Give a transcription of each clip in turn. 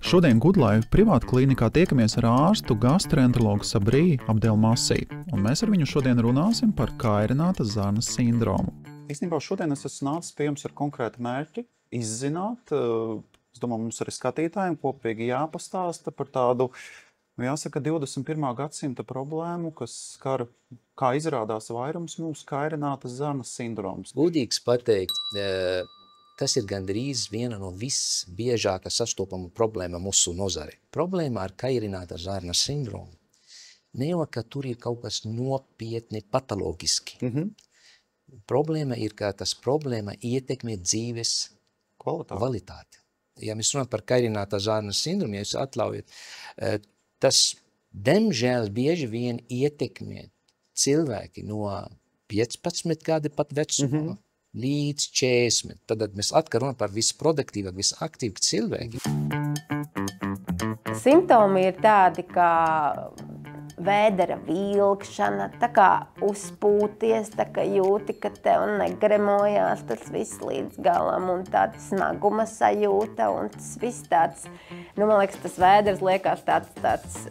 Šodien Goodlife privāta klīnikā tiekamies ar ārstu gastroenterologu Sabriju Abdelmasī, un mēs ar viņu šodien runāsim par kairinātas zarnas sindromu. Īstenībā šodien es esmu nācis pie jums ar konkrētu mērķi izzināt, es domāju, mums arī skatītājiem kopīgi jāpastāsta par tādu, jāsaka, 21. gadsimta problēmu, kas skar, kā izrādās vairums mūsu kairinātas zarnas sindroms. Gudīgs pateikt, tas ir gandrīz viena no visbiežākā sastopama problēma mūsu nozare. Problēma ar kairinātas zarnas sindromu ne jau, ka tur ir kaut kas nopietni patoloģiski. Problēma ir, ka tas problēma ietekmē dzīves kvalitāti. Ja mēs runājam par kairinātas zarnas sindromu, ja jūs atļaujat, tas, diemžēl, bieži vien ietekmē cilvēki no 15 gadi pat vecumā līdz 40. Tad mēs atkal runājam par visproduktīvāk, visaktīvāk cilvēki. Simptomi ir tādi, kā vēdera vilkšana, tā kā uzpūties, tā kā jūti, ka tev negremojās tas viss līdz galam, un tāda smaguma sajūta, un tas viss tāds, man liekas, tas vēders liekas tāds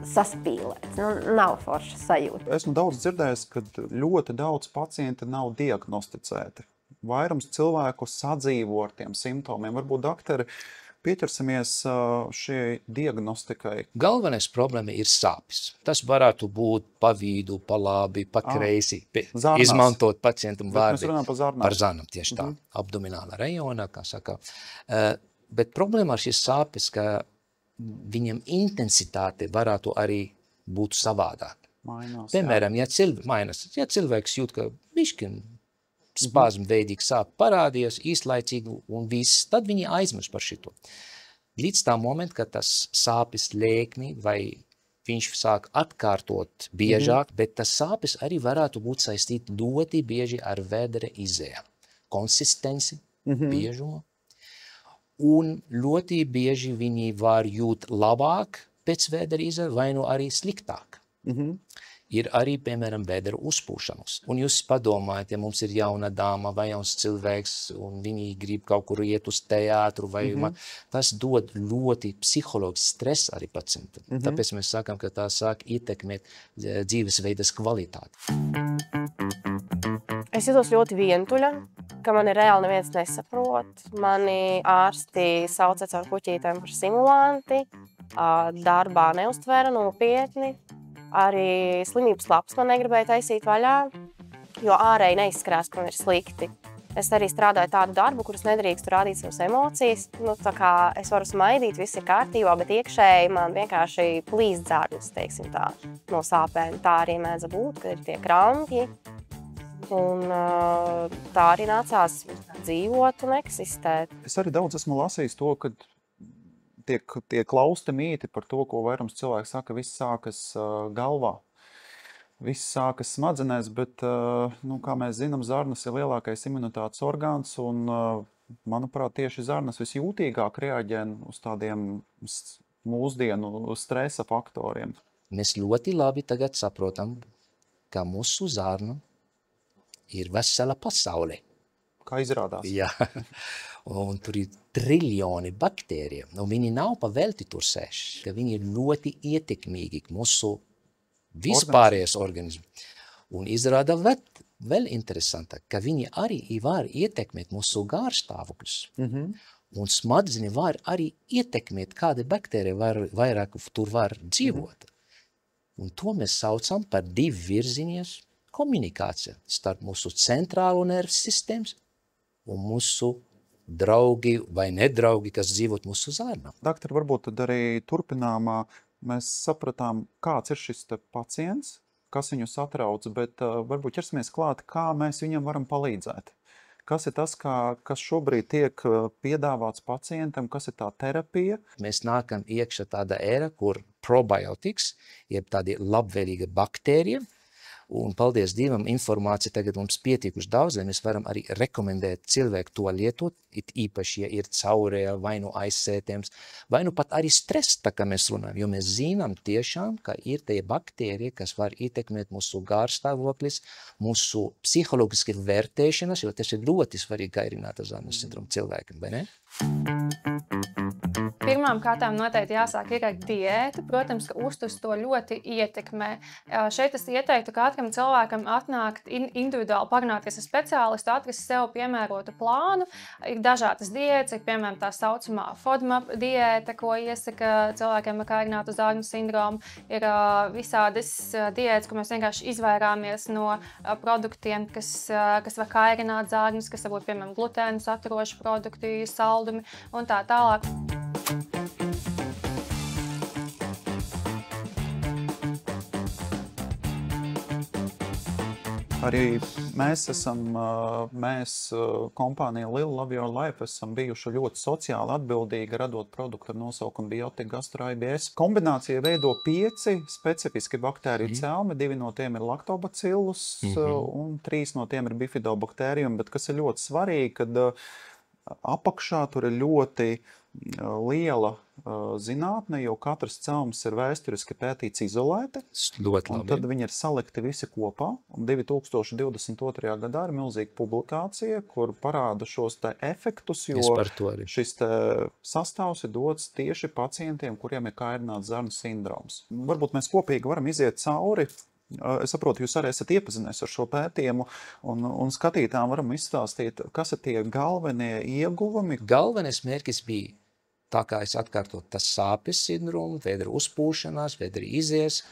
saspīlēts, nav forša sajūta. Esmu daudz dzirdējis, ka ļoti daudz pacienti nav diagnosticēti. Vairums cilvēku sadzīvo ar tiem simptomiem. Varbūt, doktori, pieķersimies šai diagnostikai. Galvenais problēma ir sāpes. Tas varētu būt pa vidu, pa labi, pa kreisi. Izmantot pacientam vārdi. Mēs runājam par zarnām. Par zarnām, tieši tā. Abdomināla rajonā, kā saka. Bet problēma ar šīs sāpes, ka viņam intensitāte varētu arī būt savādāk. Mainās, piemēram, ja cilvēks jūt, ka bišķiņ spazmveidīgi sāp parādījās īslaicīgi un viss, tad viņi aizmirst par šito. Līdz tā moment, kad tas sāpes lēkni vai viņš sāk atkārtot biežāk, bet tas sāpes arī varētu būt saistīti ļoti bieži ar vēdera izējām. Konsistenci, biežumu. Un ļoti bieži viņi var jūt labāk pēc vēdera izēja, vai nu arī sliktāk. Ir arī, piemēram, vēdera uzpūšanas. Un jūs padomājat, ja mums ir jauna dāma vai jauns cilvēks, un viņi grib kaut kur iet uz teātru, vai tas dod ļoti psiholoģisku stresu arī pacientam. Tāpēc mēs sakām, ka tā sāk ietekmēt dzīvesveidas kvalitāti. Es jūtos ļoti vientuļa, ka mani reāli neviens nesaprot. Mani ārsti sauca caur puķītēm par simulanti, darbā neuztvēra nopietni. Arī slimības lapas man negribēja taisīt vaļā, jo ārēji neizskrās, ka man ir slikti. Es arī strādāju tādu darbu, kuras nedrīkstu rādīt savas emocijas. Tā kā es varu smaidīt, viss ir kārtībā, bet iekšēji man vienkārši plīst dzārnas, teiksim tā, no sāpēm. Tā arī mēdz būt, ka ir tie krampji. Un tā arī nācās dzīvot un eksistēt. Es arī daudz esmu lasījis to, ka tiek klausti mīti par to, ko vairums cilvēku saka, viss sākas galvā. Viss sākas smadzenēs, bet, kā mēs zinām, zarnas ir lielākais imunitātes orgāns, un, manuprāt, tieši zarnas visjūtīgāk reaģē uz tādiem mūsdienu stresa faktoriem. Mēs ļoti labi tagad saprotam, ka mūsu zarna ir vesela pasaule. Kā izrādās? Jā, un tur ir triljoni baktēriju, un viņi nav pavelti tur sēž, ka viņi ir ļoti ietekmīgi mūsu vispārējais organismu. Un izrāda vēl interesantāk, ka viņi arī var ietekmēt mūsu gārstāvokļus. Un smadzenes var arī ietekmēt, kāda baktērija vairāk tur var dzīvot. Un to mēs saucam par divvirziņas komunikācija starp mūsu centrālo nervus sistēmas un mūsu draugi vai nedraugi, kas dzīvot mūsu zarnā. Doktor, varbūt tad arī turpinājumā mēs sapratām, kāds ir šis pacients, kas viņu satrauc, bet varbūt ķersimies klāt, kā mēs viņam varam palīdzēt. Kas ir tas, kas šobrīd tiek piedāvāts pacientam, kas ir tā terapija? Mēs nākam iekšā tāda era, kur probiotikas, jeb tādi labvēlīga baktērija, un paldies Dievam, informācija tagad mums pietiekuši daudz, lai mēs varam arī rekomendēt cilvēku to lietot, it īpaši, ja ir caurēja, vai nu aizsētēms, vai nu pat arī stress, tā kā mēs runājam, jo mēs zinām tiešām, ka ir tie baktērija, kas var ietekmēt mūsu gārstāvoklis, mūsu psiholoģiski vērtēšanas, jo tas ir ļoti svarīgi kairinātas zarnas sindromu cilvēkiem, vai ne? pirmām kārtām noteikti jāsāk ir ar diētu. Protams, ka uzturs to ļoti ietekmē. Šeit es ieteiktu katram cilvēkam atnākt individuāli parunāties ar speciālistu, atrast sev piemērotu plānu. Ir dažādas diētas, ir piemēram tā saucamā FODMAP diēta, ko iesaka cilvēkiem ar kairinātu zarnu sindromu. Ir visādas diētas, ko mēs vienkārši izvairāmies no produktiem, kas var kairināt zarnus, kas varbūt, piemēram, glutēnu saturoši produkti, saldumi un tā tālāk. Arī mēs kompānija Lil Love Your Life esam bijuši ļoti sociāli atbildīgi, radot produktu ar nosaukumu Biotika Gastro IBS. Kombinācija veido 5 specifiski baktēriju celmi, 2 no tiem ir Lactobacillus un 3 no tiem ir Bifidobacterium, bet kas ir ļoti svarīgi, kad apakšā tur ir ļoti liela zinātne, jo katrs celms ir vēsturiski pētīts izolēti. Ļoti labi. Un tad viņi ir salikti visi kopā. Un 2022. gadā ir milzīga publikācija, kur parāda šos te efektus, jo šis te sastāvs ir dots tieši pacientiem, kuriem ir kairināts zarnu sindroms. Varbūt mēs kopīgi varam iziet cauri. Es saprotu, jūs arī esat iepazinies ar šo pētījumu un skatītājiem varam izstāstīt, kas ir tie galvenie ieguvumi. Galvenais mērķis bija, tā kā es atkārtotu, tas sāpes sindromu, vēdera uzpūšanās, vēdera izies,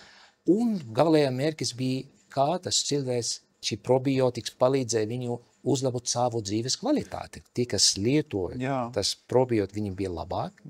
un galējā mērķis bija, kā tas cilvēks, šī probiotikas palīdzēja viņu uzlabot savu dzīves kvalitāti. Tie, kas lietoja, tas probiotika viņiem bija labāk,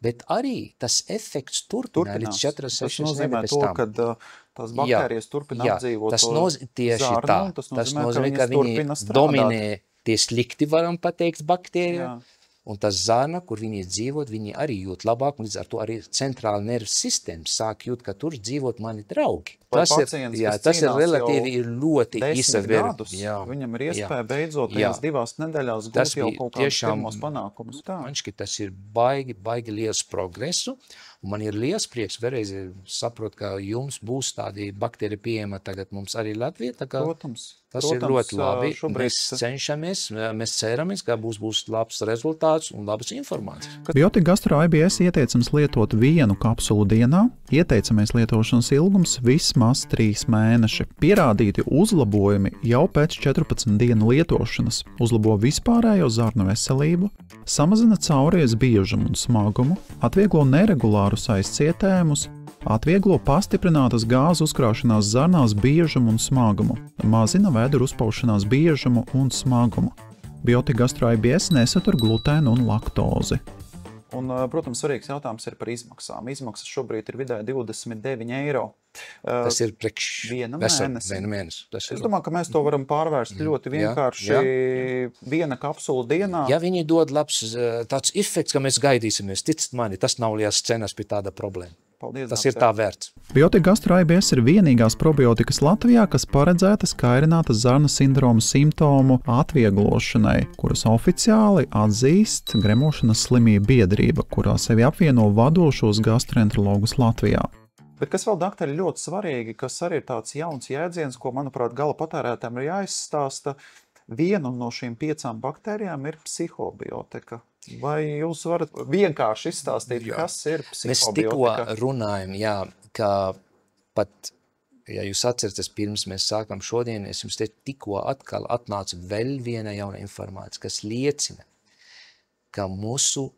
bet arī tas efekts turpināja līdz 4-6 nozīmē to, kad tās baktērijas turpina apdzīvot zarnu. Tas nozīmē, ka viņi dominē tie slikti, varam pateikt, baktērija. Un tas zarna, kur viņi dzīvot, viņi arī jūt labāk, un līdz ar to arī centrāla nervas sistēma sāk jūt, ka tur dzīvot mani draugi. Tas ir relatīvi ļoti izsaverts. Viņam ir iespēja beidzot 2 nedēļās gūt jau kaut kādus pirmos panākumus. Man šķiet, tas ir baigi liels progresu. Un man ir liels prieks, vēlreiz saprot, ka jums būs tādi bakteri pieejama tagad mums arī Latvijā. Protams. Tas ir ļoti labi. Mēs cenšamies, mēs ceramies, ka būs labs rezultāts un labas informācijas. Biotika Gastro IBS ieteicams lietot 1 kapsulu dienā. Ieteicamies lietošanas ilgums vismaz 3 mēneši. Pierādīti uzlabojumi jau pēc 14 dienu lietošanas. Uzlabo vispārējo zarnu veselību, samazina cauries biežumu un smagumu, atvieglo neregulārus aizcietējumus, atvieglo pastiprinātas gāzu uzkrāšanās zarnās biežumu un smagumu, mazina vēdera uzpaušanās biežumu un smagumu. Biotika Gastro IBS nesatur glutēnu un laktozi. Un, protams, svarīgs jautājums ir par izmaksām. Izmaksas šobrīd ir vidēji 29 eiro. Tas ir priekš viena mēnesi. Es domāju, ka mēs to varam pārvērst ļoti vienkārši 1 kapsula dienā. Ja viņi dod labs tāds efekts, ka mēs gaidīsimies, ticat mani, tas nav liels cenas pie tāda problēma. Paldies, tas ir tā vērts. Biotika Gastro IBS ir vienīgās probiotikas Latvijā, kas paredzētas kairinātas zarnu sindroma simptomu atvieglošanai, kuras oficiāli atzīst Gremošanas slimību biedrība, kurā sevi apvieno vadošos gastroenterologus Latvijā. Bet kas vēl, doktori, ļoti svarīgi, kas arī ir tāds jauns jēdziens, ko, manuprāt, gala patērētājiem ir jāizstāsta, viena no šīm 5 baktērijām ir psihobiotika. Vai jūs varat vienkārši izstāstīt, kas ir psihobiotika? Mēs tikko runājam, ka pat, ja jūs atceraties, pirms mēs sākam šodien, es jums te tikko atkal atnācu vēl viena jauna informācija, kas liecina, ka mūsu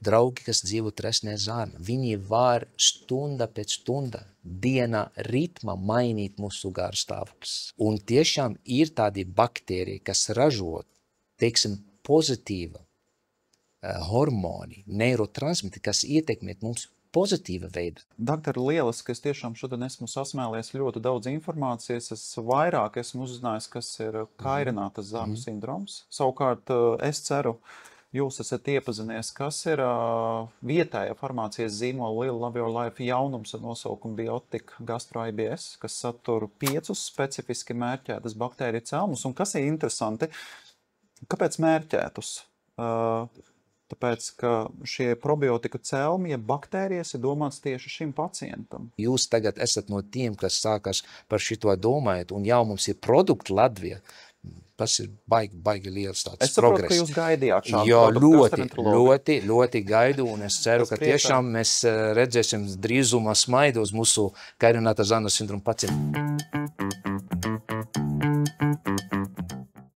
draugi, kas dzīvo tresnē zarna, viņi var stunda pēc stunda dienā ritma mainīt mūsu garstāvoklis. Un tiešām ir tādi baktēriji, kas ražo, teiksim, pozitīva hormoni, neirotransmiti, kas ietekmē mums pozitīva veida. Doktori, lieliski, es tiešām šodien esmu sasmēlies ļoti daudz informācijas. Es vairāk esmu uzzinājis, kas ir kairinātas zarnu sindroms. Savukārt, es ceru, jūs esat iepazinies, kas ir vietējā farmācijas zīmola Lil Love Your Life jaunums ar nosaukumu Biotika Gastro IBS, kas satur 5 specifiski mērķētas baktēriju celmus. Un kas ir interesanti, kāpēc mērķētus? Tāpēc, ka šie probiotika celmi, ja baktērijas ir domāts tieši šim pacientam. Jūs tagad esat no tiem, kas sākas par šito domājot, un jau mums ir produkti Latvijā. tas ir baigi liels tāds Es saprotu, progress. ka jūs gaidījāt šādu Jo, produktu ļoti gaidu, un es ceru, ka tiešām mēs redzēsim drīzumā smaidu uz mūsu kairinātā Zānas sindroma pacientu.